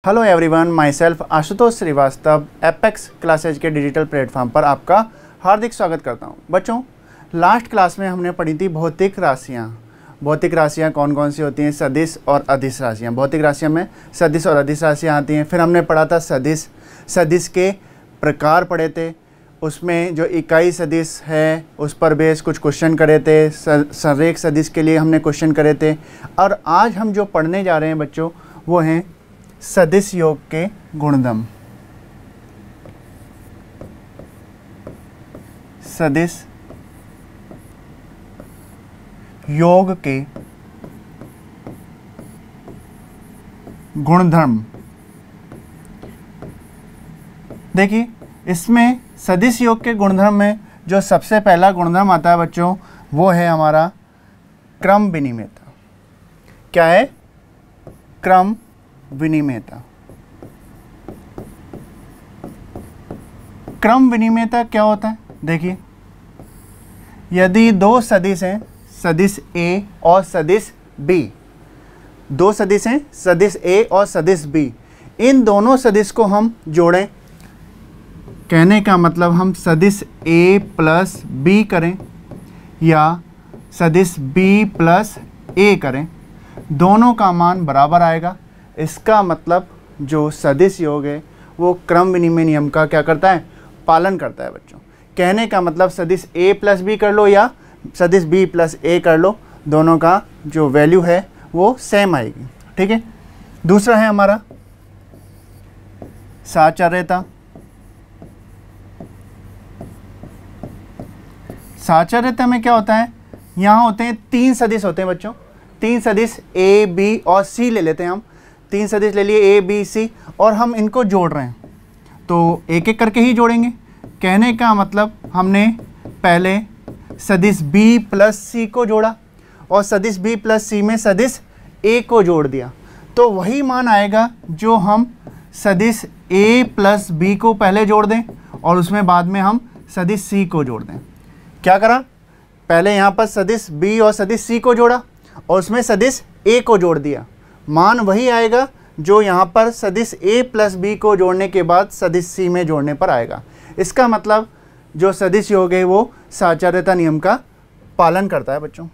Hello everyone, myself Ashutosh Srivastava apex classes के digital platform पर आपका हार्दिक स्वागत करता हूं। बच्चों, लास्ट क्लास में हमने पढ़ी थी भौतिक राशियां। भौतिक राशियां कौन कौन सी होती हैं? सदिश और अदिश राशियां। भौतिक राशियों में सदिश और अदिश राशियां आती हैं। फिर हमने पढ़ा था सदिश, सदिश के प्रकार पढ़े थे। उसमें जो इकाई सदिश है उस पर बेस कुछ क्वेश्चन करे थे। संरेख सदिश के लिए हमने क्वेश्चन करे थे। और आज हम जो पढ़ने जा रहे हैं बच्चों, वो हैं सदिश योग के गुणधर्म। सदिश योग के गुणधर्म। देखिए, इसमें सदिश योग के गुणधर्म में जो सबसे पहला गुणधर्म आता है बच्चों, वो है हमारा क्रम विनिमेयता। क्या है? क्रम विनिमेयता। क्रम विनिमेयता क्या होता है? देखिए, यदि दो सदिश हैं, सदिश ए और सदिश बी, दो सदिश हैं, सदिश ए और सदिश बी, इन दोनों सदिश को हम जोड़ें। कहने का मतलब हम सदिश ए प्लस बी करें या सदिश बी प्लस ए करें, दोनों का मान बराबर आएगा। इसका मतलब जो सदिश योग है वो क्रम विनिमय नियम का क्या करता है? पालन करता है बच्चों। कहने का मतलब सदिश ए प्लस बी कर लो या सदिश बी प्लस ए कर लो, दोनों का जो वैल्यू है वो सेम आएगी। ठीक है। दूसरा है हमारा साचार्यता। साचार्यता में क्या होता है? यहाँ होते हैं तीन सदिश होते हैं बच्चों। तीन सदिश ए बी और सी ले लेते हैं हम। तीन सदिश ले लिए ए बी सी और हम इनको जोड़ रहे हैं, तो एक एक करके ही जोड़ेंगे। कहने का मतलब हमने पहले सदिश बी प्लस सी को जोड़ा और सदिश बी प्लस सी में सदिश ए को जोड़ दिया, तो वही मान आएगा जो हम सदिश ए प्लस बी को पहले जोड़ दें और उसमें बाद में हम सदिश सी को जोड़ दें। क्या करा? पहले यहाँ पर सदिश बी और सदिश सी को जोड़ा और उसमें सदिश ए को जोड़ दिया, मान वही आएगा जो यहाँ पर सदिश ए प्लस बी को जोड़ने के बाद सदिश सी में जोड़ने पर आएगा। इसका मतलब जो सदिश योग है वो साचार्यता नियम का पालन करता है बच्चों।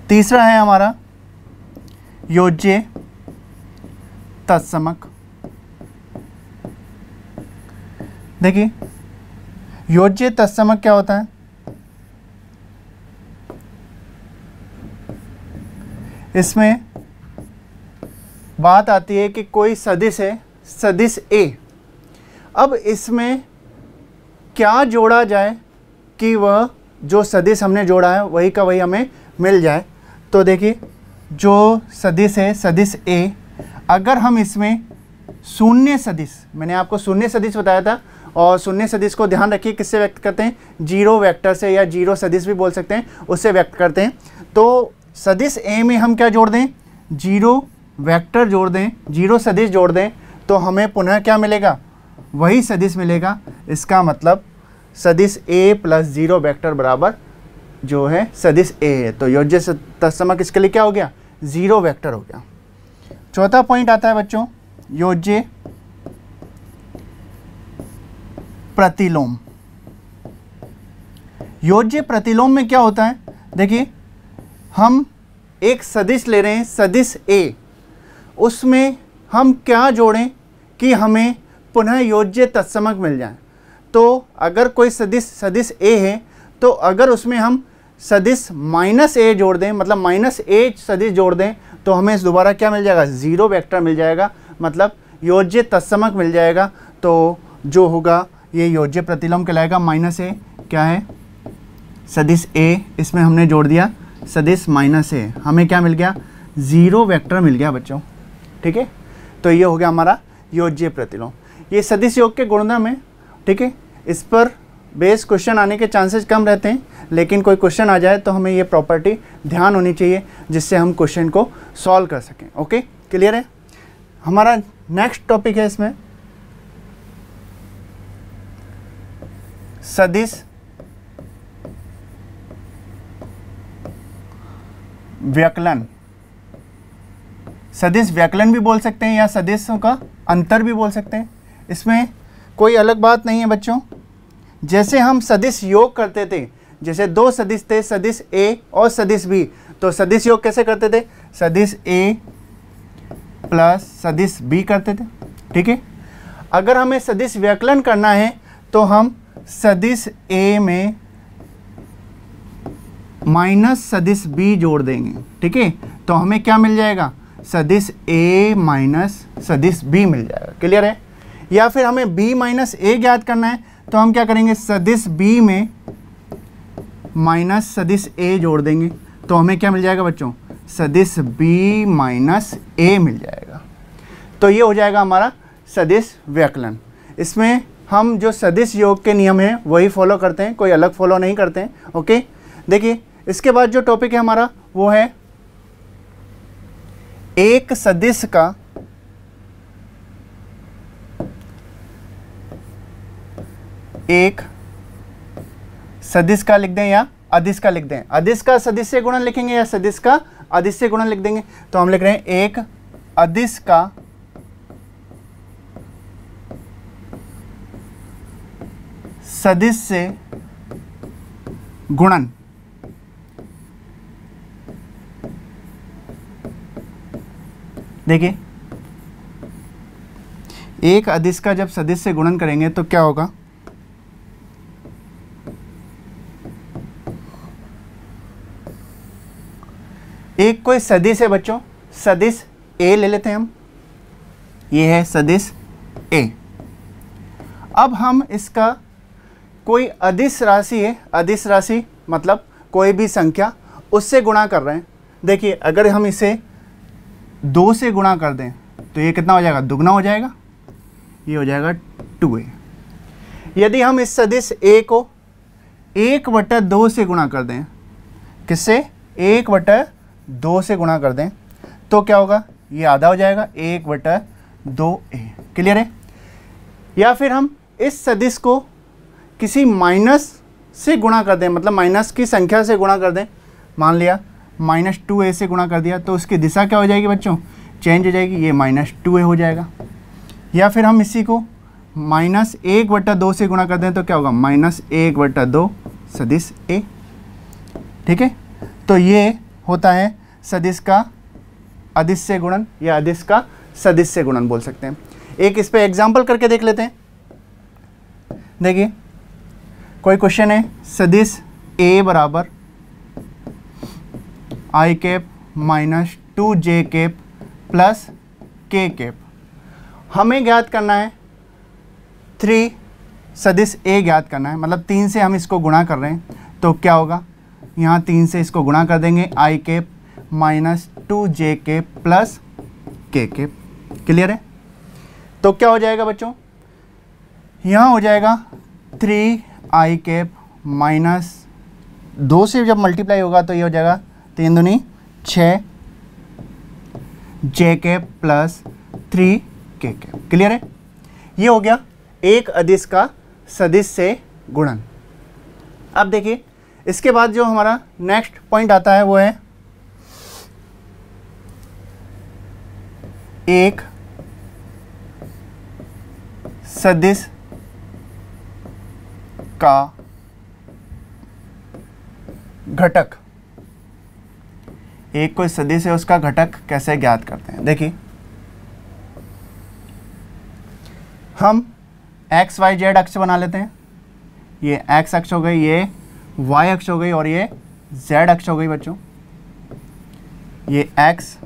तीसरा है हमारा योज्य तत्समक। देखिए, योज्य तत्समक क्या होता है? इसमें बात आती है कि कोई सदिश है, सदिश ए। अब इसमें क्या जोड़ा जाए कि वह जो सदिश हमने जोड़ा है वही का वही हमें मिल जाए। तो देखिए, जो सदिश है सदिश ए, अगर हम इसमें शून्य सदिश, मैंने आपको शून्य सदिश बताया था, और शून्य सदिश को ध्यान रखिए किससे व्यक्त करते हैं? जीरो वेक्टर से, या जीरो सदिश भी बोल सकते हैं, उससे व्यक्त करते हैं। तो सदिश ए में हम क्या जोड़ दें? जीरो वेक्टर जोड़ दें, जीरो सदिश जोड़ दें, तो हमें पुनः क्या मिलेगा? वही सदिश मिलेगा। इसका मतलब सदिश ए प्लस जीरो वेक्टर बराबर जो है सदिश ए है। तो योज्य तत्समक इसके लिए क्या हो गया? जीरो वेक्टर हो गया। चौथा पॉइंट आता है बच्चों, योज्य प्रतिलोम। योज्य प्रतिलोम में क्या होता है? देखिए, हम एक सदिश ले रहे हैं, सदिश ए, उसमें हम क्या जोड़ें कि हमें पुनः योज्य तत्समक मिल जाए। तो अगर कोई सदिश ए है, तो अगर उसमें हम सदिश माइनस ए जोड़ दें, मतलब माइनस ए सदिश जोड़ दें, तो हमें दोबारा क्या मिल जाएगा? जीरो वेक्टर मिल जाएगा, मतलब योज्य तत्समक मिल जाएगा। तो जो होगा ये योज्य प्रतिलोम कहलाएगा। माइनस ए क्या है? सदिश ए, इसमें हमने जोड़ दिया सदिश माइनस ए, हमें क्या मिल गया? जीरो वेक्टर मिल गया बच्चों। ठीक है। तो ये हो गया हमारा योज्य प्रतिलोम। ये सदिश योग के गुणधर्म है। ठीक है। इस पर बेस क्वेश्चन आने के चांसेस कम रहते हैं, लेकिन कोई क्वेश्चन आ जाए तो हमें ये प्रॉपर्टी ध्यान होनी चाहिए जिससे हम क्वेश्चन को सॉल्व कर सकें। ओके, क्लियर है? हमारा नेक्स्ट टॉपिक है इसमें सदिश व्यकलन। सदिश व्यकलन भी बोल सकते हैं या सदिशों का अंतर भी बोल सकते हैं, इसमें कोई अलग बात नहीं है बच्चों। जैसे हम सदिश योग करते थे, जैसे दो सदिश थे, सदिश A और सदिश B, तो सदिश योग कैसे करते थे? सदिश A प्लस सदिश B करते थे, ठीक है। अगर हमें सदिश व्यकलन करना है तो हम सदिश A में माइनस सदिश B जोड़ देंगे, ठीक है। तो हमें क्या मिल जाएगा? सदिश A माइनस सदिश B मिल जाएगा। क्लियर है? या फिर हमें B माइनस A ज्ञात करना है तो हम क्या करेंगे? सदिश B में माइनस सदिश A जोड़ देंगे, तो हमें क्या मिल जाएगा बच्चों? सदिश B माइनस A मिल जाएगा। तो ये हो जाएगा हमारा सदिश व्यकलन। इसमें हम जो सदिश योग के नियम हैं वही फॉलो करते हैं, कोई अलग फॉलो नहीं करते हैं। ओके, देखिए इसके बाद जो टॉपिक है हमारा वो है एक सदिश का एक सदिश का लिख दें या अदिश का लिख दें। अदिश का सदिश से गुणन लिखेंगे या सदिश का अदिश से गुणन लिख देंगे। तो हम लिख रहे हैं एक अदिश का सदिश से गुणन। देखिए एक अदिश का जब सदिश से गुणन करेंगे तो क्या होगा? एक कोई सदिश है बच्चों, सदिश A ले लेते हैं हम, ये है सदिश A। अब हम इसका कोई अदिश राशि है, अदिश राशि मतलब कोई भी संख्या, उससे गुणा कर रहे हैं। देखिए अगर हम इसे 2 से गुणा कर दें तो ये कितना हो जाएगा? दुगना हो जाएगा, ये हो जाएगा 2A। यदि हम इस सदिश A को 1/2 से गुणा कर दें, किससे? 1/2 से गुणा कर दें तो क्या होगा? ये आधा हो जाएगा, 1/2A। क्लियर है? या फिर हम इस सदिश को किसी माइनस से गुणा कर दें, मतलब माइनस की संख्या से गुणा कर दें। मान लिया -2A से गुणा कर दिया तो उसकी दिशा क्या हो जाएगी बच्चों? चेंज हो जाएगी, ये -2A हो जाएगा। या फिर हम इसी को -1/2 से गुणा कर दें तो क्या होगा? -1/2 सदिश A। ठीक है, तो ये होता है सदिश का अदिश से गुणन या अदिश का सदिश से गुणन बोल सकते हैं। एक इस पे एग्जाम्पल करके देख लेते हैं। देखिए कोई क्वेश्चन है, सदिश A बराबर I cap minus 2J cap plus K cap. हमें ज्ञात करना है 3 सदिश A ज्ञात करना है, मतलब 3 से हम इसको गुणा कर रहे हैं तो क्या होगा? यहाँ 3 से इसको गुणा कर देंगे, I cap minus 2J cap plus K cap. Clear है? तो क्या हो जाएगा बच्चों? यहाँ हो जाएगा 3I कैप माइनस 2 से जब मल्टीप्लाई होगा तो ये हो जाएगा 3 दूनी 6 J cap plus 3K cap. Clear है? ये हो गया एक अदिश का सदिश से गुणन। अब देखिए इसके बाद जो हमारा नेक्स्ट पॉइंट आता है वो है एक सदिश का घटक। एक कोई सदिश है उसका घटक कैसे ज्ञात करते हैं? देखिए हम एक्स वाई जेड अक्ष बना लेते हैं। ये एक्स अक्ष हो गई, ये वाई अक्ष हो गई और ये जेड अक्ष हो गई बच्चों। ये एक्स,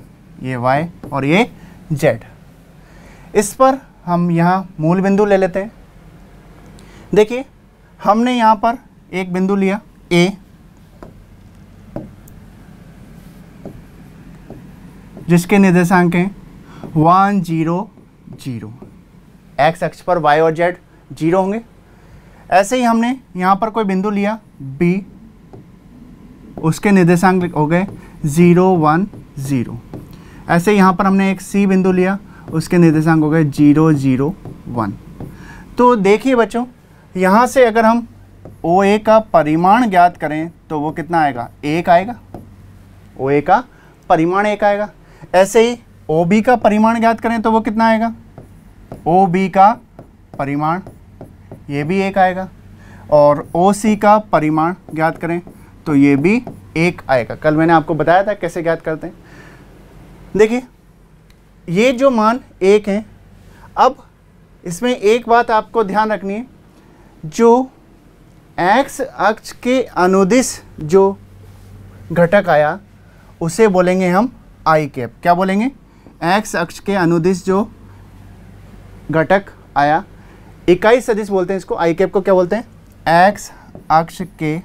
ये वाई और ये जेड। इस पर हम यहाँ मूल बिंदु ले लेते हैं। देखिए हमने यहाँ पर एक बिंदु लिया A, जिसके निर्देशांक हैं 1 0 0। एक्स अक्ष पर y और z 0 होंगे। ऐसे ही हमने यहाँ पर कोई बिंदु लिया B, उसके निर्देशांक हो गए 0 1 0। ऐसे ही यहाँ पर हमने एक C बिंदु लिया, उसके निर्देशांक हो गए 0 0 1। तो देखिए बच्चों, यहाँ से अगर हम OA का परिमाण ज्ञात करें तो वो कितना आएगा? 1 आएगा। OA का परिमाण 1 आएगा। ऐसे ही ओ बी का परिमाण ज्ञात करें तो वो कितना आएगा, ओ बी का परिमाण ये भी 1 आएगा, और ओ सी का परिमाण ज्ञात करें तो ये भी 1 आएगा। कल मैंने आपको बताया था कैसे ज्ञात करते हैं। देखिए ये जो मान 1 हैं, अब इसमें एक बात आपको ध्यान रखनी है, जो x अक्ष के अनुदिश जो घटक आया उसे बोलेंगे हम आई कैप। क्या बोलेंगे, x अक्ष के अनुदिश जो घटक आया, इकाई सदिश बोलते हैं इसको, आई कैप को क्या बोलते हैं, x अक्ष के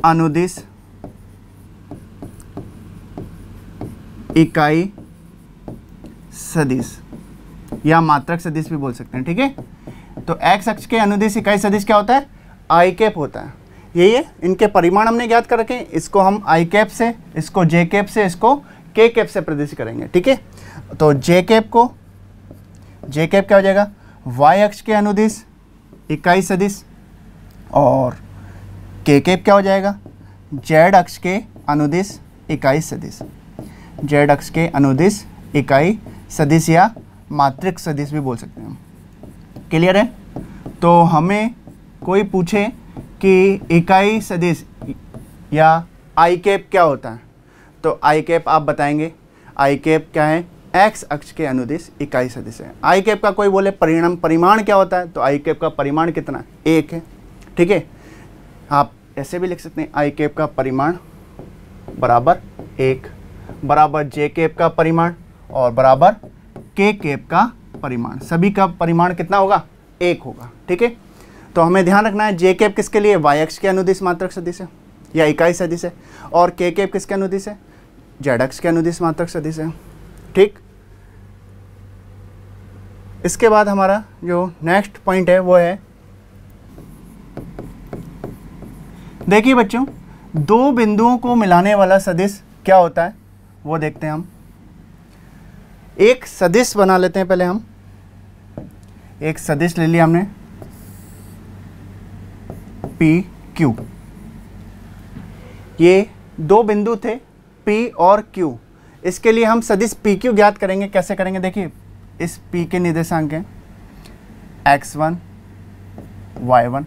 अनुदिश इकाई सदिश या मात्रक सदिश भी बोल सकते हैं, ठीक है। तो x अक्ष के अनुदिश इकाई सदिश क्या होता है, आई कैप होता है। यही है, इनके परिमाण हमने ज्ञात कर रखे, इसको हम आई कैप से, इसको जे कैप से, इसको के कैप से प्रदर्शित करेंगे, ठीक है। तो जे कैप क्या हो जाएगा, y अक्ष के अनुदिश इकाई सदिश, और के कैप क्या हो जाएगा, z अक्ष के अनुदिश इकाई सदिश, z अक्ष के अनुदिश इकाई सदिश या मात्रिक सदिश भी बोल सकते हैं हम। क्लियर है। तो हमें कोई पूछे कि इकाई सदिश या आई कैप क्या होता है, तो आई कैप आप बताएंगे, आई कैप क्या है, एक्स अक्ष के अनुदिश इकाई सदिश है। आई कैप का कोई बोले परिमाण क्या होता है, तो आई कैप का परिमाण कितना, 1 है, ठीक है। आप ऐसे भी लिख सकते हैं, आई कैप का परिमाण बराबर 1 बराबर जे कैप का परिमाण और बराबर के कैप का परिमाण, सभी का परिमाण कितना होगा, 1 होगा, ठीक है। तो हमें ध्यान रखना है जे कैप किसके लिए, वाई अक्ष के अनुदिश मात्रक सदिश है या इकाई सदिश है, और के कैप किसके अनुदिश है, जेड अक्ष के अनुदिश मात्रक सदिश है, ठीक। इसके बाद हमारा जो नेक्स्ट पॉइंट है वो है, देखिए बच्चों, दो बिंदुओं को मिलाने वाला सदिश क्या होता है वो देखते हैं हम। एक सदिश बना लेते हैं, पहले हम एक सदिश ले लिया हमने पी क्यू। ये दो बिंदु थे P और Q, इसके लिए हम सदिश PQ ज्ञात करेंगे। कैसे करेंगे, देखिए इस P के निर्देशांक हैं x1 y1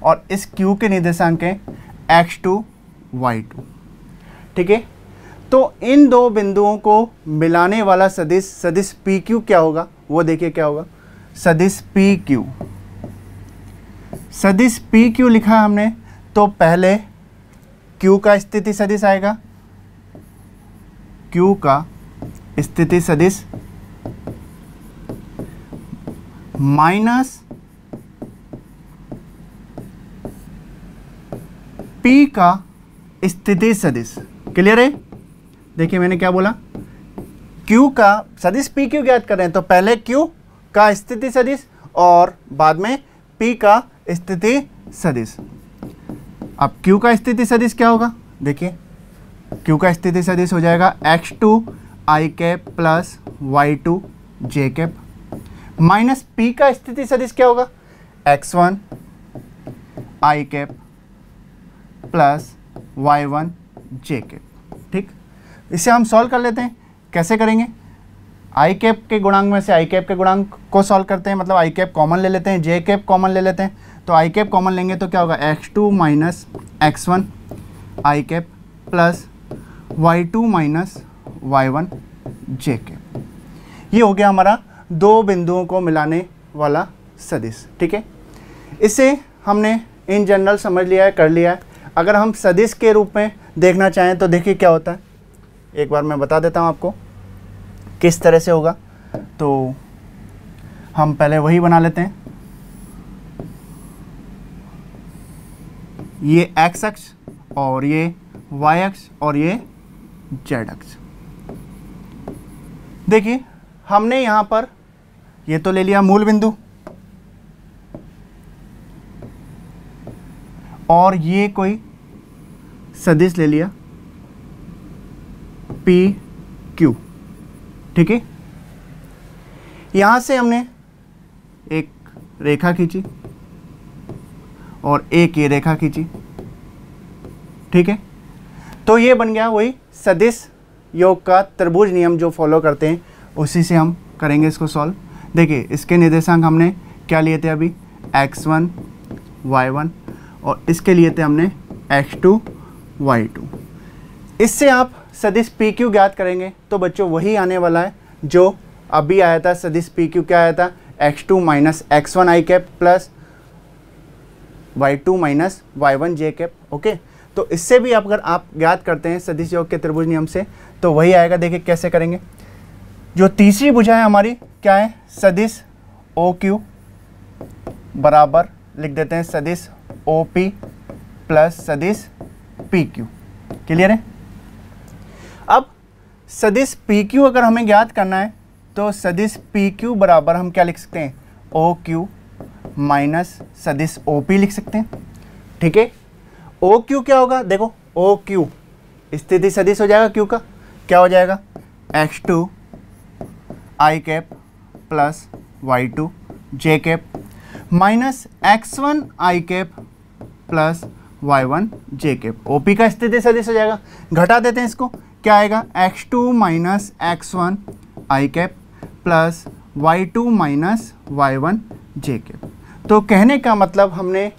और इस Q के निर्देशांक हैं x2 y2, ठीक है। तो इन दो बिंदुओं को मिलाने वाला सदिश सदिश PQ क्या होगा वो देखिए क्या होगा, सदिश PQ। सदिश PQ लिखा है हमने, तो पहले Q का स्थिति सदिश आएगा, Q का स्थिति सदिश माइनस P का स्थिति सदिश। क्लियर है। देखिए मैंने क्या बोला, Q का सदिश PQ ज्ञात कर रहे हैं, तो पहले Q का स्थिति सदिश और बाद में P का स्थिति सदिश। अब Q का स्थिति सदिश क्या होगा, देखिए Q का स्थिति सदिश हो जाएगा x2 i cap plus y2 j cap minus P का स्थिति सदिश क्या होगा, x1 i cap plus y1 j cap. ठीक, इसे हम सॉल्व कर लेते हैं। कैसे करेंगे, आई कैप के गुणांक में से आई कैप के गुणांक को सॉल्व करते हैं, मतलब आई कैप कॉमन ले लेते हैं, जे कैप कॉमन ले लेते हैं। तो आई कैप कॉमन लेंगे तो क्या होगा, x2 minus x1 I cap plus y2 minus y1 J cap. ये हो गया हमारा दो बिंदुओं को मिलाने वाला सदिश। ठीक है, इसे हमने इन जनरल समझ लिया है, कर लिया है। अगर हम सदिश के रूप में देखना चाहें तो देखिए क्या होता है, एक बार मैं बता देता हूँ आपको किस तरह से होगा। तो हम पहले वही बना लेते हैं, ये x अक्ष और ये y अक्ष और ये z अक्ष। देखिए हमने यहाँ पर ये तो ले लिया मूल बिंदु और ये कोई सदिश ले लिया पी क्यू। ठीक है, यहाँ से हमने एक रेखा खींची और एक ये रेखा खींची। ठीक है, तो ये बन गया वही सदिश योग का त्रिभुज नियम जो फॉलो करते हैं उसी से हम करेंगे इसको सॉल्व। देखिए इसके निर्देशांक हमने क्या लिए थे अभी, x1 y1 और इसके लिए थे हमने x2 y2। इससे आप सदिश PQ ज्ञात करेंगे तो बच्चों वही आने वाला है जो अभी आया था। सदिश PQ क्या आया था, x2 minus x1 i cap plus y2 minus y1 j cap. Okay, तो इससे भी अगर आप ज्ञात करते हैं सदिश योग के त्रिभुज नियम से तो वही आएगा। देखिए कैसे करेंगे। जो तीसरी भुजा है हमारी क्या है, सदिश OQ बराबर लिख देते हैं सदिश OP प्लस सदिश PQ। क्लियर है। अब सदिश PQ अगर हमें ज्ञात करना है तो सदिश PQ बराबर हम क्या लिख सकते हैं, OQ माइनस सदिश OP लिख सकते हैं। ठीक है, OQ क्या होगा, देखो OQ स्थिति सदिश हो जाएगा Q का, क्या हो जाएगा x2 i cap plus y2 j cap minus x1 i cap plus y1 j cap. OP का स्थिति सदिश हो जाएगा। घटा देते हैं इसको, क्या आएगा x2 minus x1 i cap plus y2 minus y1 j cap. तो कहने का मतलब हमने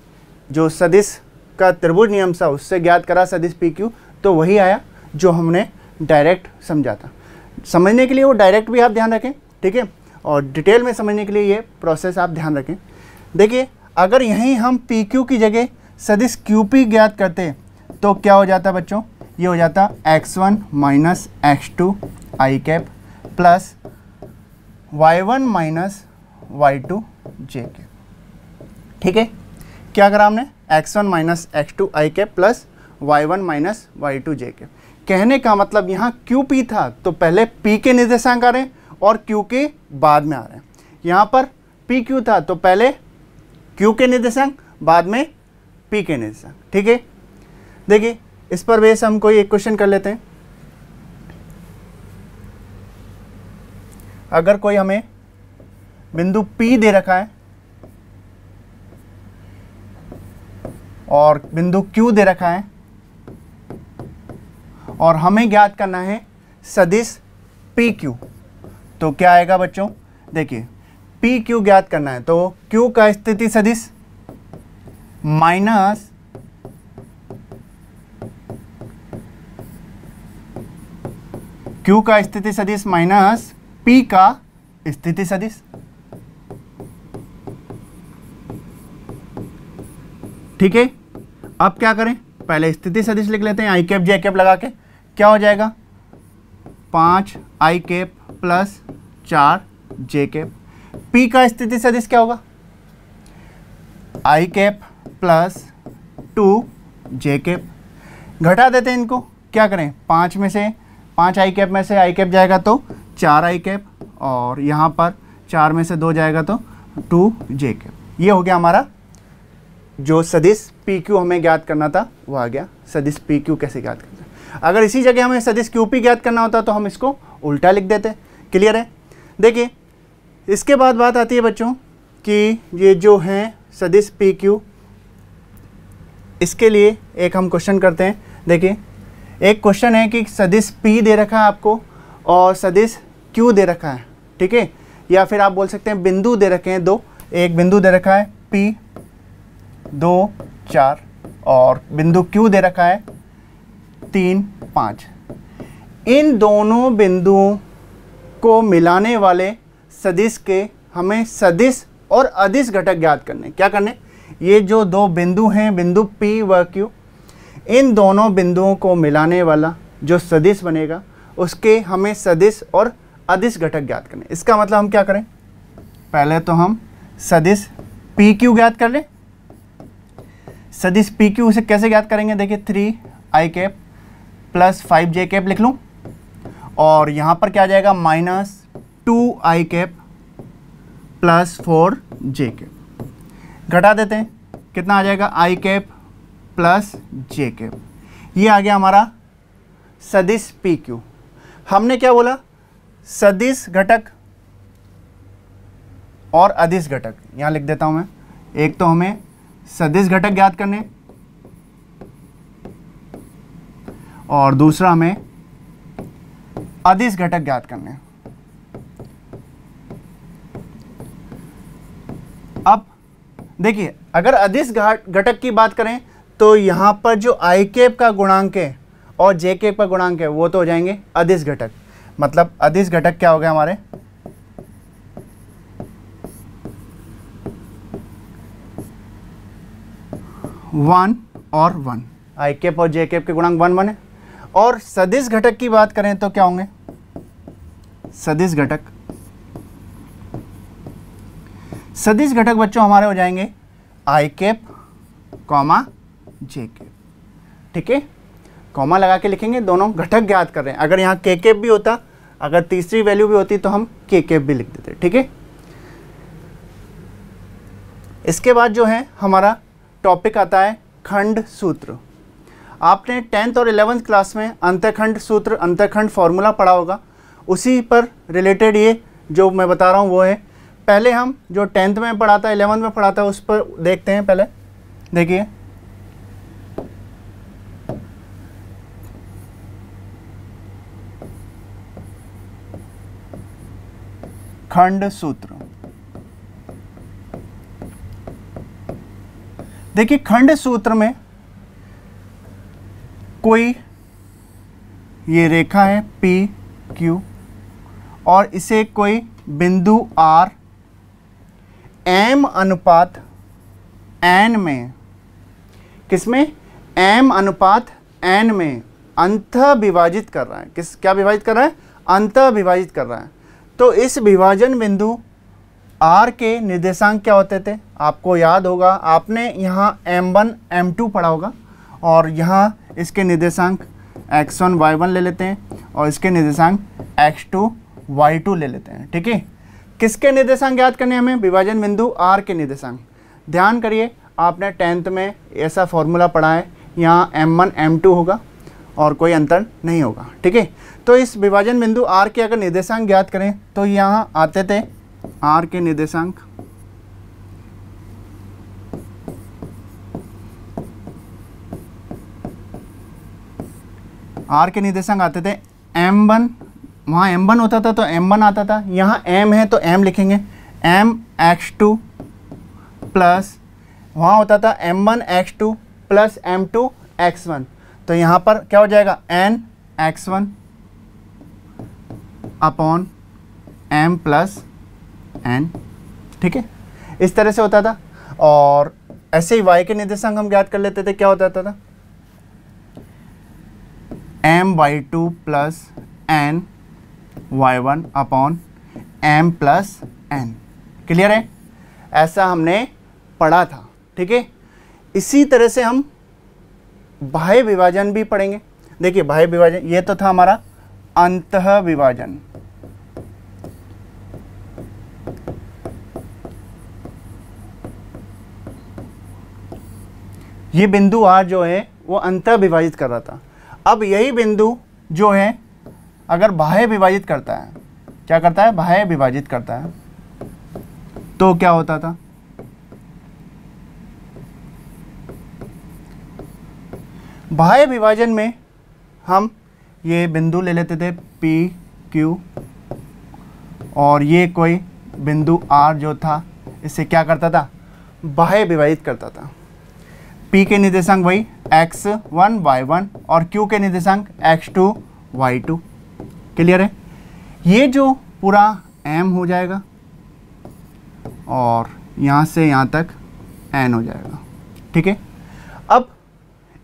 जो सदिश का त्रिभुज नियम था उससे ज्ञात करा सदिश PQ, तो वही आया जो हमने डायरेक्ट समझा था। समझने के लिए वो डायरेक्ट भी आप ध्यान रखें, ठीक है, और डिटेल में समझने के लिए ये प्रोसेस आप ध्यान रखें। देखिए अगर यहीं हम PQ की जगह सदिश QP ज्ञात करते तो क्या हो जाता बच्चों, ये हो जाता x1 minus x2 i cap plus y1 minus y2 j cap. ठीक है, क्या करा हमने, x1 minus x2 i cap plus y1 minus y2 j cap. कहने का मतलब यहाँ QP था तो पहले P के निर्देशांक आ रहे हैं और Q के बाद में आ रहे हैं। यहाँ पर PQ था तो पहले Q के निर्देशांक बाद में P के निर्देशांक। ठीक है, देखिए इस पर बेस हम कोई एक क्वेश्चन कर लेते हैं। अगर कोई हमें बिंदु P दे रखा है और बिंदु Q दे रखा है और हमें ज्ञात करना है सदिश PQ, तो क्या आएगा बच्चों, देखिए PQ ज्ञात करना है तो Q का स्थिति सदिश माइनस Q का स्थिति सदिश माइनस P का स्थिति सदिश। ठीक है, अब क्या करें, पहले स्थिति सदिश लिख लेते हैं i कैप j कैप लगा के। क्या हो जाएगा 5 i cap plus 4 j cap. P का स्थिति सदिश क्या होगा, i cap plus 2 j cap. घटा देते हैं इनको, क्या करें 5 में से 5 i कैप में से i कैप जाएगा तो 4 i कैप और यहाँ पर 4 में से 2 जाएगा तो 2 j कैप। ये हो गया हमारा जो सदिश PQ हमें ज्ञात करना था वो आ गया। सदिश PQ कैसे ज्ञात करना है, अगर इसी जगह हमें सदिश QP ज्ञात करना होता तो हम इसको उल्टा लिख देते। क्लियर है। देखिए इसके बाद बात आती है बच्चों कि ये जो हैं सदिश PQ, इसके लिए एक हम क्वेश्चन करते हैं। देखिए एक क्वेश्चन है कि सदिश P दे रखा है आपको और सदिश Q दे रखा है। ठीक है, या फिर आप बोल सकते हैं बिंदु दे रखे हैं दो, एक बिंदु दे रखा है P 2 4 और बिंदु Q दे रखा है 3 5। इन दोनों बिंदुओं को मिलाने वाले सदिश के हमें सदिश और अदिश घटक ज्ञात करने। क्या करने, ये जो दो बिंदु हैं बिंदु P व Q, इन दोनों बिंदुओं को मिलाने वाला जो सदिश बनेगा उसके हमें सदिश और अदिश घटक ज्ञात करने। इसका मतलब हम क्या करें, पहले तो हम सदिश PQ ज्ञात कर लें। सदिश PQ से कैसे ज्ञात करेंगे, देखिए 3 i cap plus 5 j cap लिख लूँ और यहाँ पर क्या आ जाएगा minus 2 i cap plus 4 j cap. घटा देते हैं, कितना आ जाएगा i cap plus j cap. ये आ गया हमारा सदिश PQ। हमने क्या बोला, सदिश घटक और अदिश घटक। यहाँ लिख देता हूँ मैं, एक तो हमें सदिश घटक ज्ञात करने और दूसरा हमें अदिश घटक ज्ञात करने हैं। अब देखिए, अगर अदिश घटक की बात करें तो यहां पर जो आई कैप का गुणांक है और जे कैप का गुणांक है वो तो हो जाएंगे अदिश घटक। मतलब अदिश घटक क्या हो गया हमारे, वन और वन, आई कैप और जे कैप के गुणांक 1 1 है। और सदिश घटक की बात करें तो क्या होंगे, सदिश घटक, सदिश घटक बच्चों हमारे हो जाएंगे आई कैप कॉमा जे कैप। ठीक है, कॉमा लगा के लिखेंगे, दोनों घटक ज्ञात कर रहे हैं। अगर यहाँ के कैप भी होता, अगर तीसरी वैल्यू भी होती तो हम के कैप भी लिख देते। ठीक है, इसके बाद जो है हमारा टॉपिक आता है खंड सूत्र। आपने 10th और 11th क्लास में अंतःखंड सूत्र, अंतःखंड फॉर्मूला पढ़ा होगा, उसी पर रिलेटेड ये जो मैं बता रहा हूँ वो है। पहले हम जो 10th में पढ़ा था, 11th में पढ़ा था, उस पर देखते हैं। पहले देखिए, खंड सूत्र। देखिए, खंड सूत्र में कोई ये रेखा है पी क्यू और इसे कोई बिंदु आर एम अनुपात एन में, किसमें, एम अनुपात एन में अंतः विभाजित कर रहा है। किस, क्या विभाजित कर रहा है, अंतः विभाजित कर रहा है। तो इस विभाजन बिंदु आर के निर्देशांक क्या होते थे, आपको याद होगा, आपने यहाँ m1 m2 पढ़ा होगा और यहाँ इसके निर्देशांक x1 y1 ले लेते हैं और इसके निर्देशांक x2 y2 ले लेते हैं। ठीक है, किसके निर्देशांक याद करने हमें, विभाजन बिंदु आर के निर्देशांक। ध्यान करिए, आपने 10th में ऐसा फॉर्मूला पढ़ा है, यहाँ m1 m2 होगा और कोई अंतर नहीं होगा। ठीक है, तो इस विभाजन बिंदु आर के अगर निर्देशांक ज्ञात करें तो यहाँ आते थे आर के निर्देशांक, आर के निर्देशांक आते थे m1, वहाँ m1 होता था तो m1 आता था, यहाँ m है तो m लिखेंगे, m x2 प्लस, वहाँ होता था m1 x2 plus m2 x1, तो यहाँ पर क्या हो जाएगा n x1 upon m plus n। ठीक है, इस तरह से होता था। और ऐसे ही y के निर्देशांक हम ज्ञात कर लेते थे, क्या होता था, m y2 plus n y1 upon m plus n। Clear है, ऐसा हमने पढ़ा था। ठीक है, इसी तरह से हम बाह्य विभाजन भी पढ़ेंगे। देखिए, बाह्य विभाजन ये तो था हमारा अंतः विभाजन, ये बिंदु आर जो है वो अंतः विभाजित कर रहा था। अब यही बिंदु जो है अगर बाह्य विभाजित करता है, क्या करता है, बाह्य विभाजित करता है, तो क्या होता था, बाह्य विभाजन में हम ये बिंदु ले लेते थे पी क्यू और ये कोई बिंदु आर जो था इसे क्या करता था, बाह्य विभाजित करता था। P के निर्देशांक वही x1 y1 और Q के निर्देशांक x2 y2। क्लियर है, ये जो पूरा m हो जाएगा और यहाँ से यहाँ तक n हो जाएगा। ठीक है, अब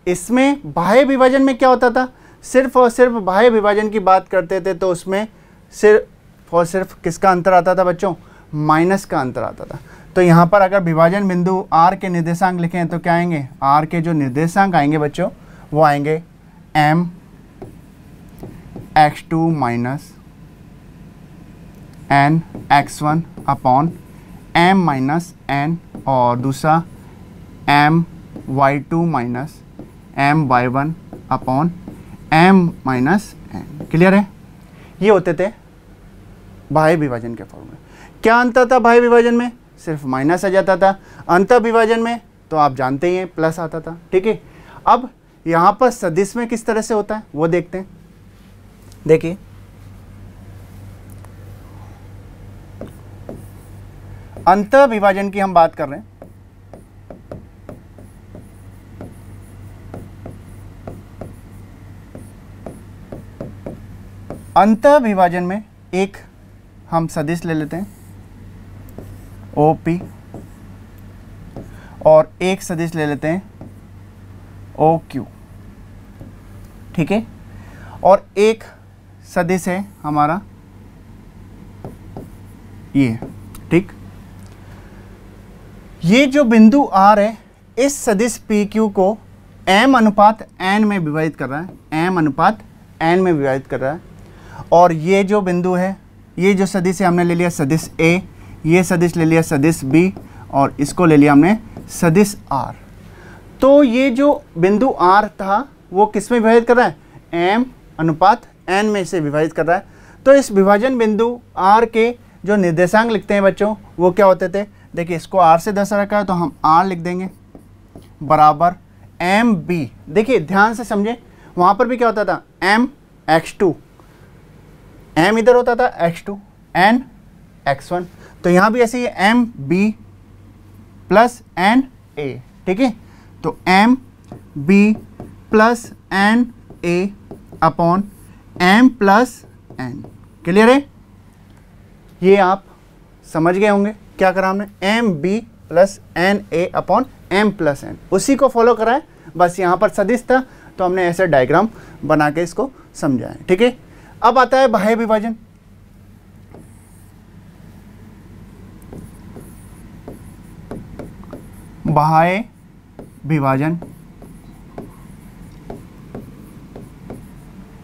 इसमें बाह्य विभाजन में क्या होता था, सिर्फ और सिर्फ बाह्य विभाजन की बात करते थे तो उसमें सिर्फ और सिर्फ किसका अंतर आता था बच्चों, माइनस का अंतर आता था। तो यहाँ पर अगर विभाजन बिंदु R के निर्देशांक लिखें तो क्या आएंगे, R के जो निर्देशांक आएंगे बच्चों वो आएंगे m x2 minus n x1 upon m minus n और दूसरा m y2 minus m y1 upon m minus n। Clear है, ये होते थे बाह्य विभाजन के फॉर्मूले। क्या अंतर था बाह्य विभाजन में, सिर्फ माइनस आ जाता था, अंतः विभाजन में तो आप जानते ही हैं प्लस आता था। ठीक है, अब यहाँ पर सदिश में किस तरह से होता है वो देखते हैं। देखिए, अंतः विभाजन की हम बात कर रहे हैं। अंतः विभाजन में एक हम सदिश ले लेते हैं OP और एक सदिश ले लेते हैं OQ, ठीक है। और एक सदिश है हमारा ये, ठीक। ये जो बिंदु R है इस सदिश PQ को m अनुपात n में विभाजित कर रहा है, m अनुपात n में विभाजित कर रहा है। और ये जो बिंदु है, ये जो सदिश है हमने ले लिया सदिश A, ये सदिश ले लिया सदिश B और इसको ले लिया हमने सदिश R। तो ये जो बिंदु R था वो किस में विभाजित कर रहा है, m अनुपात n में से विभाजित कर रहा है। तो इस विभाजन बिंदु R के जो निर्देशांक लिखते हैं बच्चों वो क्या होते थे, देखिए इसको R से दर्शा रखा है तो हम R लिख देंगे बराबर MB। देखिए ध्यान से समझे, वहाँ पर भी क्या होता था M x2, M इधर होता था x2, N x1, तो यहाँ भी ऐसे ही MB प्लस NA, ठीक है। तो MB plus NA upon M plus N, clear है। ये आप समझ गए होंगे क्या करा हमने, MB plus NA upon M plus N, उसी को फॉलो करा है। बस यहाँ पर सदिश था तो हमने ऐसे डायग्राम बना के इसको समझा है, ठीक है। अब आता है बाह्य विभाजन। बाह्य विभाजन,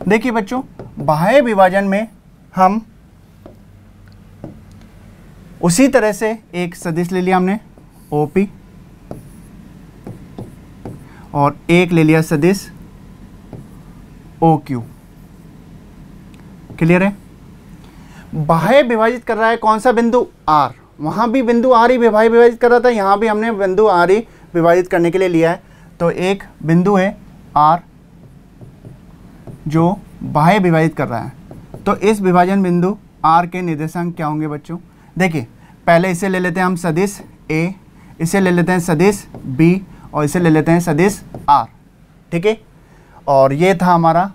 देखिए बच्चों बाह्य विभाजन में हम उसी तरह से एक सदिश ले लिया हमने OP और एक ले लिया सदिश OQ, क्लियर है। बाह्य विभाजित कर रहा है कौन सा बिंदु R, वहां भी बिंदु R ही बाह्य विभाजित कर रहा था, यहां भी हमने बिंदु R ही विभाजित करने के लिए लिया है। तो एक बिंदु है R जो बाह्य विभाजित कर रहा है, तो इस विभाजन बिंदु R के निर्देशांक क्या होंगे बच्चों, देखिए पहले इसे ले लेते हैं हम सदिश A, इसे ले लेते हैं सदिश B और इसे ले लेते हैं सदिश R, ठीक है। और ये था हमारा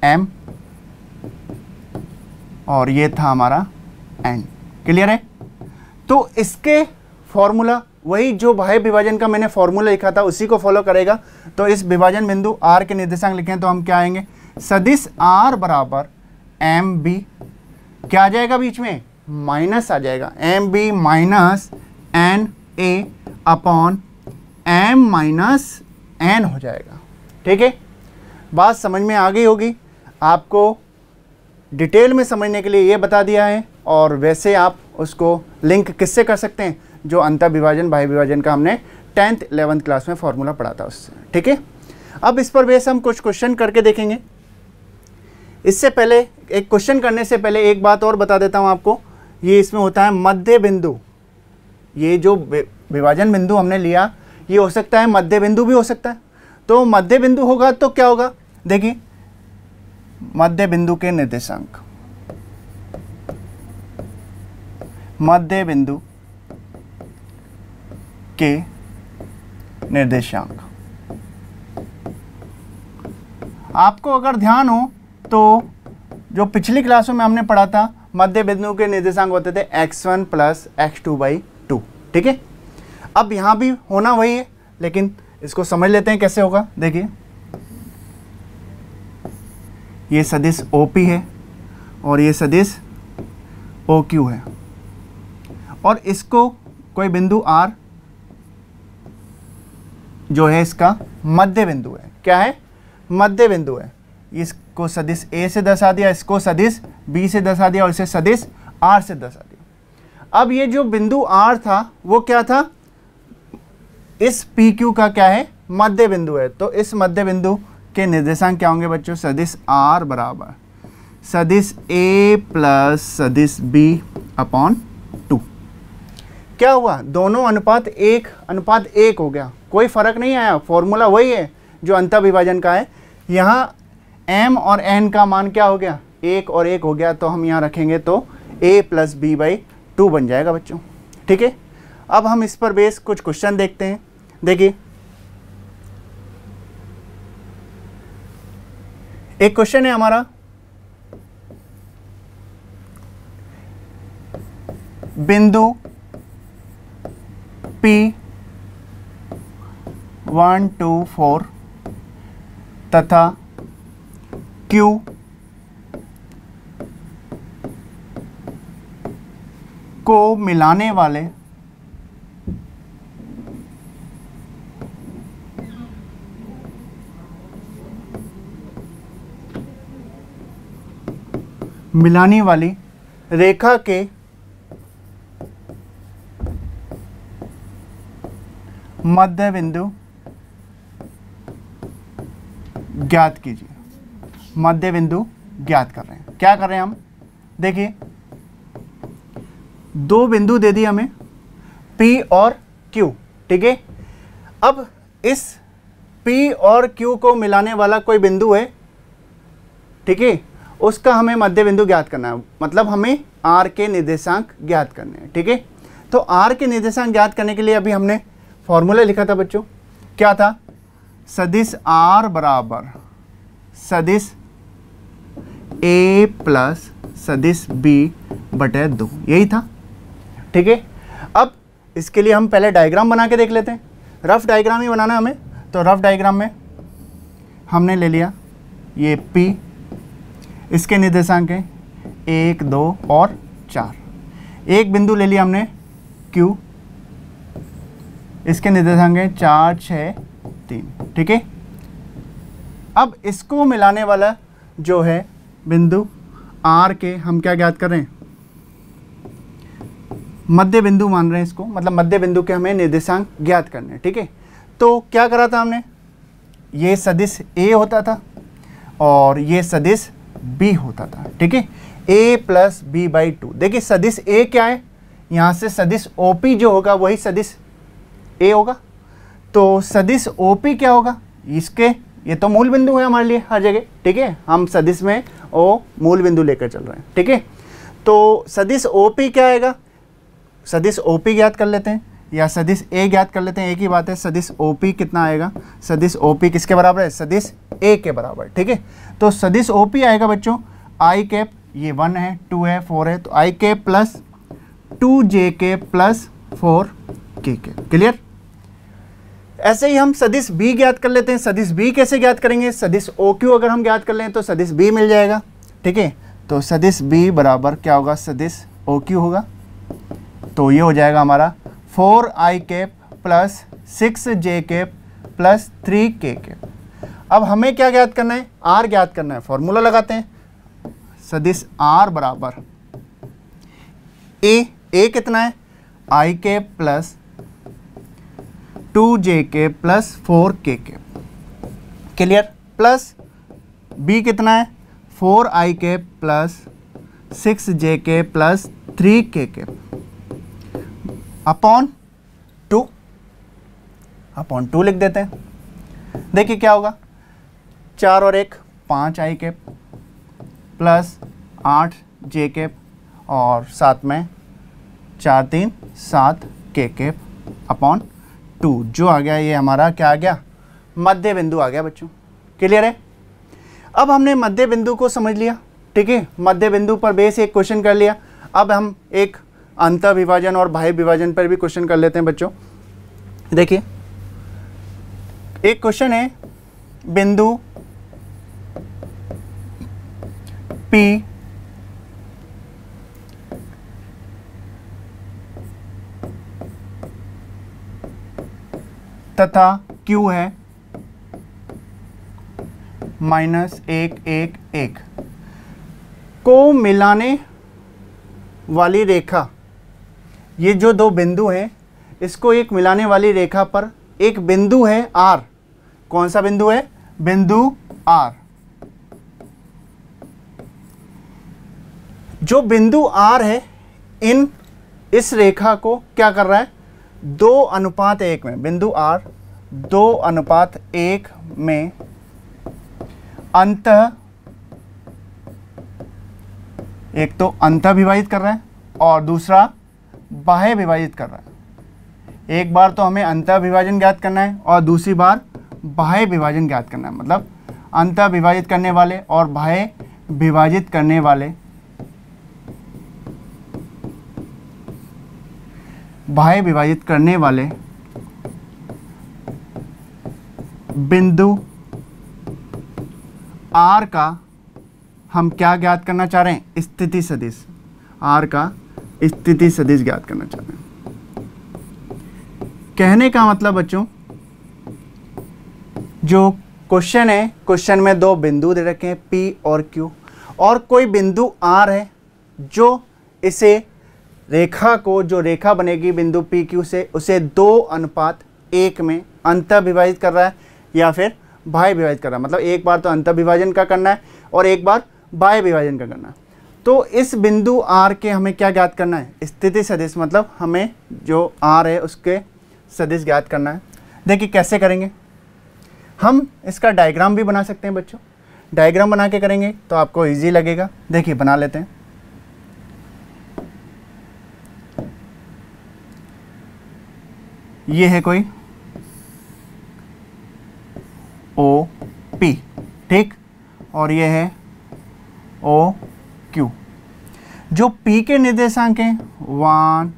M और ये था हमारा N, क्लियर है। तो इसके फॉर्मूला वही जो बाह्य विभाजन का मैंने फॉर्मूला लिखा था उसी को फॉलो करेगा। तो इस विभाजन बिंदु R के निर्देशांक लिखें तो हम क्या आएंगे, सदिश R बराबर MB, क्या आ जाएगा बीच में, माइनस आ जाएगा, MB minus NA upon M minus N हो जाएगा, ठीक है। बात समझ में आ गई होगी, आपको डिटेल में समझने के लिए ये बता दिया है। और वैसे आप उसको लिंक किससे कर सकते हैं, जो अंतः विभाजन बाह्य विभाजन का हमने 10th 11th क्लास में फॉर्मूला पढ़ा था उससे, ठीक है। अब इस पर बेस हम कुछ क्वेश्चन करके देखेंगे। इससे पहले एक क्वेश्चन करने से पहले एक बात और बता देता हूँ आपको, ये इसमें होता है मध्य बिंदु। ये जो विभाजन बिंदु हमने लिया ये हो सकता है मध्य बिंदु भी हो सकता है। तो मध्य बिंदु होगा तो क्या होगा, देखिए मध्य बिंदु के निर्देशांक, मध्य बिंदु के निर्देशांक आपको अगर ध्यान हो तो जो पिछली क्लासों में हमने पढ़ा था मध्य बिंदु के निर्देशांक होते थे x1 प्लस x2/2, ठीक है। अब यहाँ भी होना वही है, लेकिन इसको समझ लेते हैं कैसे होगा। देखिए ये सदिश OP है और ये सदिश OQ है और इसको कोई बिंदु R जो है इसका मध्य बिंदु है, क्या है, मध्य बिंदु है। इसको सदिश A से दर्शा दिया, इसको सदिश B से दर्शा दिया और इसे सदिश R से दर्शा दिया। अब ये जो बिंदु R था वो क्या था, इस PQ का क्या है, मध्य बिंदु है। तो इस मध्य बिंदु के निर्देशांक क्या होंगे बच्चों, सदिश R बराबर सदिश A प्लस सदिश B अपॉन 2। क्या हुआ, दोनों अनुपात 1 हो गया, कोई फर्क नहीं आया, फॉर्मूला वही है जो अंतः विभाजन का है। यहाँ M और N का मान क्या हो गया, 1 और 1 हो गया, तो हम यहाँ रखेंगे तो A प्लस B/2 2 बन जाएगा बच्चों। ठीक है, अब हम इस पर बेस कुछ क्वेश्चन देखते हैं। देखिए, एक क्वेश्चन है हमारा, बिंदु P 1 2 4 तथा Q को मिलाने वाले वाली रेखा के मध्य बिंदु ज्ञात कीजिए। मध्य बिंदु ज्ञात कर रहे हैं, क्या कर रहे हैं हम? देखिए, 2 बिंदु दे दिए हमें, P और Q। ठीक है, अब इस P और Q को मिलाने वाला कोई बिंदु है, ठीक है, उसका हमें मध्य बिंदु ज्ञात करना है, मतलब हमें R के निर्देशांक ज्ञात करने हैं। ठीक है, तो R के निर्देशांक ज्ञात करने के लिए अभी हमने फॉर्मूला लिखा था बच्चों, क्या था? सदिश R बराबर सदिश A प्लस सदिश B बटे 2, यही था। ठीक है, अब इसके लिए हम पहले डायग्राम बना के देख लेते हैं। रफ डायग्राम ही बनाना हमें, तो रफ डायग्राम में हमने ले लिया ये P, इसके निर्देशांक हैं 1 2 और 4। एक बिंदु ले लिया हमने Q, इसके निर्देशांक हैं 4 6 3। ठीक है, अब इसको मिलाने वाला जो है बिंदु R के हम क्या ज्ञात कर रहे हैं? मध्य बिंदु मान रहे हैं इसको, मतलब मध्य बिंदु के हमें निर्देशांक ज्ञात करने हैं। ठीक है, तो क्या करा था हमने? ये सदिश A होता था और ये सदिश B होता था। ठीक है, A प्लस B बाई 2। देखिए, सदिश A क्या है? यहाँ से सदिश OP जो होगा वही सदिश A होगा। तो सदिश OP क्या होगा? इसके, ये तो मूल बिंदु है हमारे लिए हर जगह। ठीक है, हम सदिश में O मूल बिंदु लेकर चल रहे हैं। ठीक है, तो सदिश OP क्या आएगा? सदिश OP ज्ञात कर लेते हैं या सदिश A ज्ञात कर लेते हैं, एक ही बात है। सदिश OP कितना आएगा? सदिश OP किसके बराबर है? सदिश A के बराबर। ठीक है, तो सदिश OP आएगा बच्चों i कैप, ये 1 है 2 है 4 है, तो i cap plus 2j cap plus 4k cap. Clear? ऐसे ही हम सदिश B ज्ञात कर लेते हैं। सदिश B कैसे ज्ञात करेंगे? सदिश OQ अगर हम ज्ञात कर लें तो सदिश B मिल जाएगा। ठीक है, तो सदिश B बराबर क्या होगा? सदिश OQ होगा। तो ये हो जाएगा हमारा 4i cap plus 6j cap plus 3k cap. अब हमें क्या ज्ञात करना है? R ज्ञात करना है। फॉर्मूला लगाते हैं, सदिश R बराबर A कितना है? i cap plus 2j cap plus 4k cap. Clear? Plus B कितना है? 4i cap plus 6j cap plus 3k cap upon 2 लिख देते हैं। देखिए क्या होगा, 4 और 1 5i cap plus 8j cap और साथ में 4 3 7k कैप अपॉन 2। जो आ गया ये हमारा क्या आ गया? मध्य बिंदु आ गया बच्चों। क्लियर है? अब हमने मध्य बिंदु को समझ लिया। ठीक है, मध्य बिंदु पर बेस एक क्वेश्चन कर लिया। अब हम एक अंतः विभाजन और बाह्य विभाजन पर भी क्वेश्चन कर लेते हैं बच्चों। देखिए, एक क्वेश्चन है, बिंदु P तथा Q है -1 1 1 को मिलाने वाली रेखा। ये जो 2 बिंदु हैं, इसको एक मिलाने वाली रेखा पर एक बिंदु है R। कौन सा बिंदु है? बिंदु R। जो बिंदु R है, इस रेखा को क्या कर रहा है? 2:1 में, बिंदु R 2:1 में अंतः, एक तो अंतः विभाजित कर रहा है और दूसरा बाह्य विभाजित कर रहा है। एक बार तो हमें अंतः विभाजन ज्ञात करना है और दूसरी बार बाह्य विभाजन ज्ञात करना है। मतलब अंतः विभाजित करने वाले और बाह्य विभाजित करने वाले, बाह्य विभाजित करने वाले बिंदु R का हम क्या ज्ञात करना चाह रहे हैं? स्थिति सदिश। R का स्थिति सदिश ज्ञात करना चाह रहे हैं। कहने का मतलब बच्चों, जो क्वेश्चन है, क्वेश्चन में दो बिंदु दे रखे हैं P और Q, और कोई बिंदु R है जो इसे रेखा को, जो रेखा बनेगी बिंदु PQ से, उसे 2:1 में अंतः विभाजित कर रहा है या फिर बाह्य विभाजित कर रहा है। मतलब एक बार तो अंतः विभाजन का करना है और एक बार बाह्य विभाजन का करना है। तो इस बिंदु R के हमें क्या ज्ञात करना है? स्थिति सदिश। मतलब हमें जो R है उसके सदिश ज्ञात करना है। देखिए कैसे करेंगे, हम इसका डायग्राम भी बना सकते हैं बच्चों। डायग्राम बना के करेंगे तो आपको इजी लगेगा। देखिए बना लेते हैं। ये है कोई OP, ठीक, और ये है OQ। जो P के निर्देशांक हैं 1,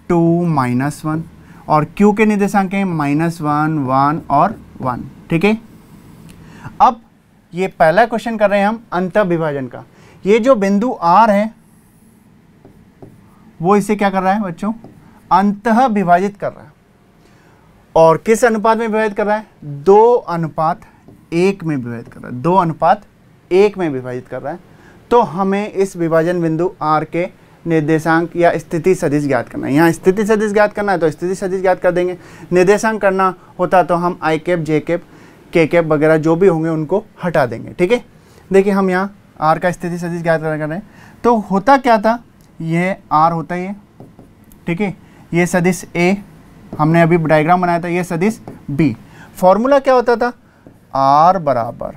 2, -1 और Q के निर्देशांक हैं -1, 1 और 1, ठीक है। अब ये पहला क्वेश्चन कर रहे हैं हम अंतः विभाजन का। ये जो बिंदु R है वो इसे क्या कर रहा है बच्चों? अंतः विभाजित कर रहा है। और किस अनुपात में विभाजित कर रहा है? 2:1 में विभाजित कर रहा है। 2:1 में विभाजित कर रहा है। तो हमें इस विभाजन बिंदु R के निर्देशांक या स्थिति सदिश ज्ञात करना है। यहाँ स्थिति सदिश ज्ञात करना है तो स्थिति सदिश ज्ञात कर देंगे। निर्देशांक करना होता तो हम I cap, J cap, K cap वगैरह जो भी होंगे उनको हटा देंगे, ठीक है। देखिए हम यहाँ R का स्थिति सदिश ज्ञात कर रहे हैं। तो होता क्या था, ये R होता ही है, ठीक है। ये सदिश A हमने अभी डायग्राम बनाया था, ये सदिश B। फॉर्मूला क्या होता था? R बराबर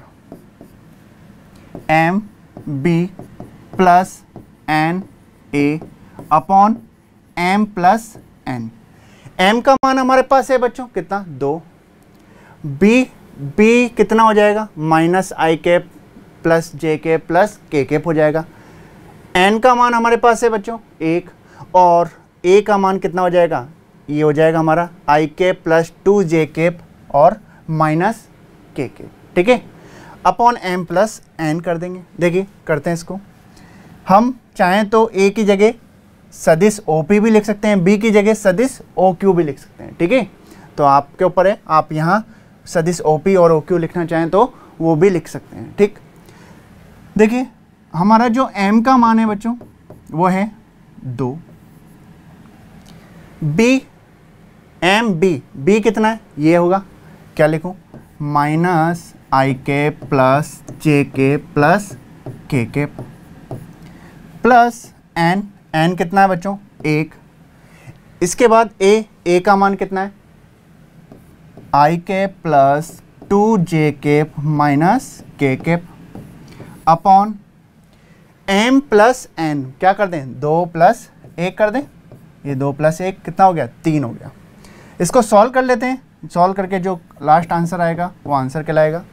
MB plus NA upon M plus N। M का मान हमारे पास है बच्चों कितना? 2। B कितना हो जाएगा? -I cap plus J cap plus K cap हो जाएगा। N का मान हमारे पास है बच्चों 1, और A का मान कितना हो जाएगा? ये हो जाएगा हमारा I cap plus 2J cap और माइनस K कैप, ठीक है, अपॉन M प्लस N कर देंगे। देखिए करते हैं इसको। हम चाहें तो A की जगह सदिश OP भी लिख सकते हैं, B की जगह सदिश OQ भी लिख सकते हैं, ठीक है। तो आपके ऊपर है, आप यहाँ सदिश OP और OQ लिखना चाहें तो वो भी लिख सकते हैं, ठीक। देखिए हमारा जो M का मान है बच्चों वो है 2। B कितना है? ये होगा, क्या लिखूं? -I cap plus J cap plus K cap plus N कितना है बच्चों? 1। इसके बाद A का मान कितना है? I cap plus 2J cap minus K cap upon M plus N। क्या कर दें? 2 + 1 कर दें। ये 2 + 1 कितना हो गया? 3 हो गया। इसको सॉल्व कर लेते हैं। सॉल्व करके जो लास्ट आंसर आएगा वो आंसर कहलाएगा।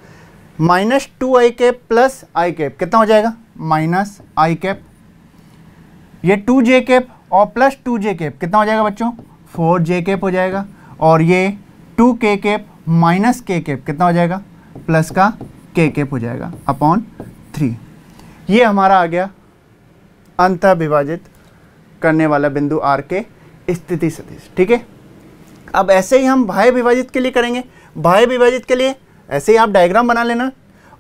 -2I cap plus I cap कितना हो जाएगा? -I cap. ये 2J कैप और प्लस 2J कैप कितना हो जाएगा बच्चों? 4J कैप हो जाएगा। और ये 2K cap minus K cap कितना हो जाएगा? प्लस का K कैप हो जाएगा अपॉन 3। ये हमारा आ गया अंतः विभाजित करने वाला बिंदु R के स्थिति सदिश, ठीक है। अब ऐसे ही हम बाह्य विभाजित के लिए करेंगे। बाह्य विभाजित के लिए ऐसे ही आप डायग्राम बना लेना,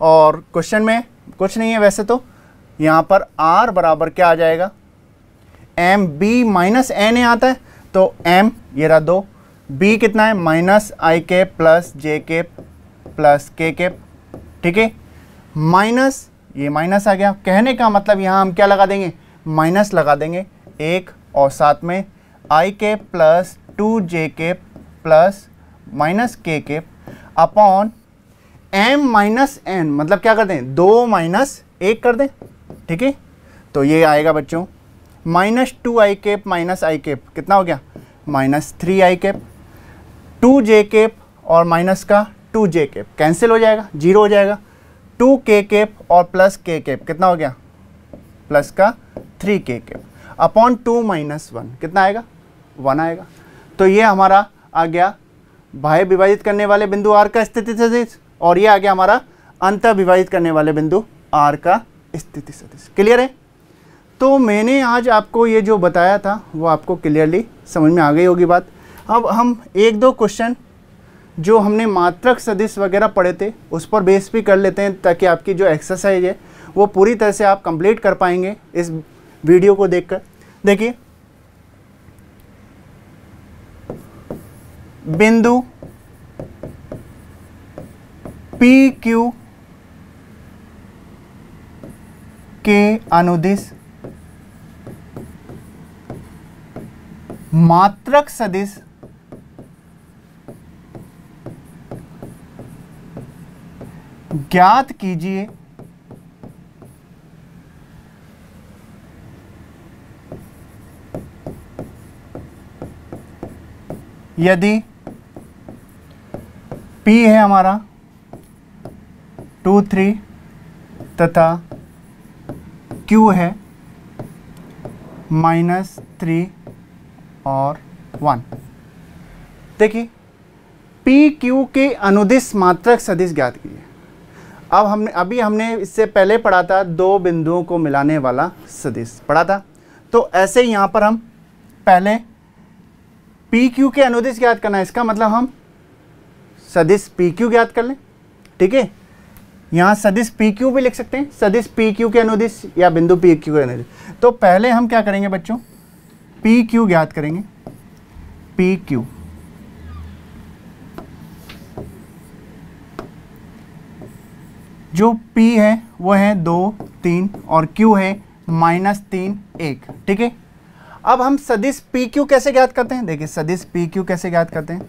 और क्वेश्चन में कुछ नहीं है वैसे तो। यहाँ पर R बराबर क्या आ जाएगा? MB माइनस NA आता है, तो M ये रहा 2, B कितना है? -I cap plus J cap plus K cap, ठीक है। माइनस, ये माइनस आ गया। कहने का मतलब यहाँ हम क्या लगा देंगे? माइनस लगा देंगे 1, और साथ में I cap plus 2J cap plus minus K cap upon M minus N। मतलब क्या कर दें? 2 - 1 कर दें, ठीक है। तो ये आएगा बच्चों माइनस 2i कैप माइनस आई कैप कितना हो गया, minus 3i cap, 2j cap और माइनस का 2j कैप कैंसिल हो जाएगा, 0 हो जाएगा, 2k कैप और प्लस k कैप कितना हो गया, प्लस का 3k कैप अपॉन 2 माइनस 1 कितना आएगा, 1 आएगा। तो ये हमारा आ गया बाह्य विभाजित करने वाले बिंदु r का स्थिति सदिश और ये आ गया हमारा अंतर विभाजित करने वाले बिंदु r का स्थिति सदिश। क्लियर है? तो मैंने आज आपको ये जो बताया था वो आपको क्लियरली समझ में आ गई होगी बात। अब हम एक दो क्वेश्चन जो हमने मात्रक सदिश वगैरह पढ़े थे उस पर बेस भी कर लेते हैं ताकि आपकी जो एक्सरसाइज है वो पूरी तरह से आप कंप्लीट कर पाएंगे इस वीडियो को देखकर। देखिए, बिंदु पी क्यू के अनुदिश मात्रक सदिश ज्ञात कीजिए यदि P है हमारा 2, 3 तथा Q है -3 और 1। देखिए, पी क्यू के अनुदिश मात्रक सदिश ज्ञात कीजिए। अब हमने इससे पहले पढ़ा था दो बिंदुओं को मिलाने वाला सदिश पढ़ा था। तो ऐसे ही यहाँ पर हम पहले पी क्यू के अनुदिश ज्ञात करना है, इसका मतलब हम सदिश पी क्यू ज्ञात कर लें। ठीक है, यहाँ सदिश पी क्यू भी लिख सकते हैं, सदिश पी क्यू के अनुदिश या बिंदु पी क्यू के अनुदिश। तो पहले हम क्या करेंगे बच्चों, पी क्यू ज्ञात करेंगे। पी क्यू जो P है वो है 2, 3 और Q है -3, 1। ठीक है, अब हम सदिश PQ कैसे ज्ञात करते हैं? देखिए, सदिश PQ कैसे ज्ञात करते हैं।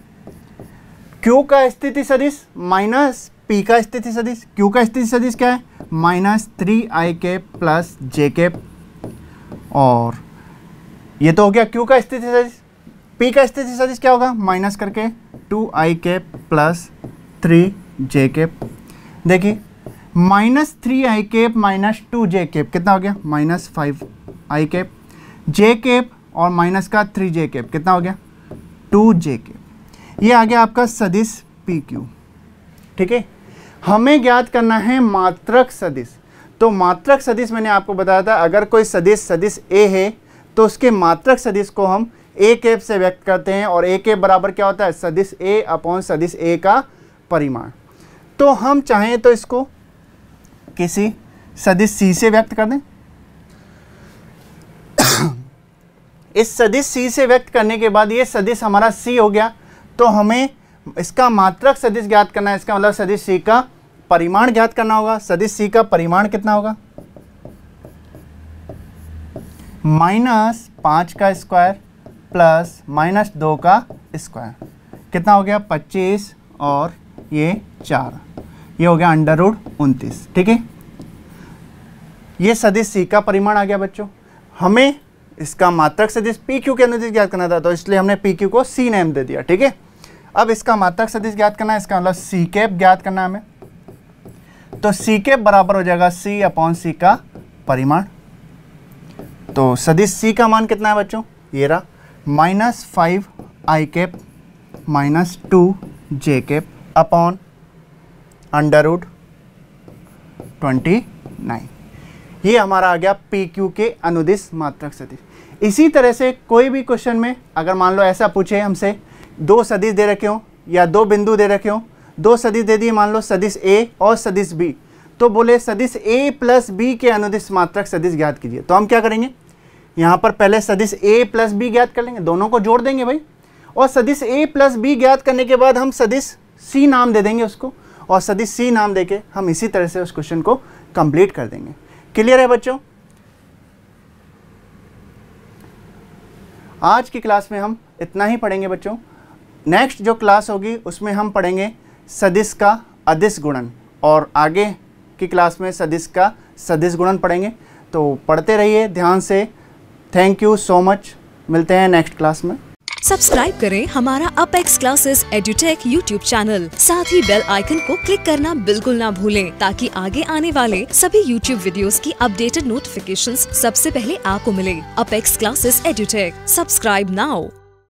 Q का स्थिति सदिश माइनस P का स्थिति सदिश। Q का स्थिति सदिश क्या है, -3i cap plus j cap, और ये तो हो गया Q का स्थिति सदिश। P का स्थिति सदिश क्या होगा, माइनस करके 2i cap plus 3j cap. देखिए, -3i cap minus 2j cap कितना हो गया, -5i कैप, j कैप और माइनस का 3j कैप कितना हो गया, 2j कैप। ये आ गया आपका सदिश PQ। ठीक है, हमें ज्ञात करना है मात्रक सदिश। तो मात्रक सदिश मैंने आपको बताया था, अगर कोई सदिश A है तो उसके मात्रक सदिश को हम a कैप से व्यक्त करते हैं, और a कैप बराबर क्या होता है, सदिश A अपॉन सदिश A का परिमाण। तो हम चाहें तो इसको किसी सदिश C से व्यक्त कर दें। इस सदिश C से व्यक्त करने के बाद ये सदिश हमारा C हो गया, तो हमें इसका मात्रक सदिश ज्ञात करना है। इसका मतलब सदिश C का परिमाण ज्ञात करना होगा। सदिश C का परिमाण कितना होगा, -5 का स्क्वायर प्लस -2 का स्क्वायर कितना हो गया, 25 और ये 4, ये हो गया √29। ठीक है, ये सदिश C का परिमाण आ गया बच्चों। हमें इसका मात्रक सदिश PQ के अनुदिश ज्ञात करना था, तो इसलिए हमने PQ को C नेम दे दिया। ठीक है, अब इसका मात्रक सदिश ज्ञात करना है, इसका मतलब C कैप ज्ञात करना है हमें। तो C कैप बराबर हो जाएगा C अपॉन C का परिमाण। तो सदिश C का मान कितना है बच्चों, ये रहा, -5i cap -2j cap upon √29। ये हमारा आ गया PQ के अनुदिश मात्रक सदिश। इसी तरह से कोई भी क्वेश्चन में अगर मान लो ऐसा पूछे हमसे, दो सदिश दे रखे हों या दो बिंदु दे रखे हों, दो सदिश दे दिए, मान लो सदिश A और सदिश B, तो बोले सदिश A प्लस B के अनुदिश मात्रक सदिश ज्ञात कीजिए। तो हम क्या करेंगे, यहाँ पर पहले सदिश A प्लस B ज्ञात कर लेंगे, दोनों को जोड़ देंगे भाई, और सदिश A प्लस B ज्ञात करने के बाद हम सदिश C नाम दे देंगे उसको, और सदिश C नाम देके हम इसी तरह से उस क्वेश्चन को कंप्लीट कर देंगे। क्लियर है बच्चों? आज की क्लास में हम इतना ही पढ़ेंगे बच्चों। नेक्स्ट जो क्लास होगी उसमें हम पढ़ेंगे सदिश का अदिश गुणन, और आगे की क्लास में सदिश का सदिश गुणन पढ़ेंगे। तो पढ़ते रहिए ध्यान से, थैंक यू सो मच, मिलते हैं नेक्स्ट क्लास में। सब्सक्राइब करें हमारा apex classes edutech YouTube channel, साथ ही बेल आइकन को क्लिक करना बिल्कुल ना भूलें ताकि आगे आने वाले सभी यूट्यूब वीडियोस की अपडेटेड नोटिफिकेशंस सबसे पहले आपको मिले। Apex classes edutech, subscribe now.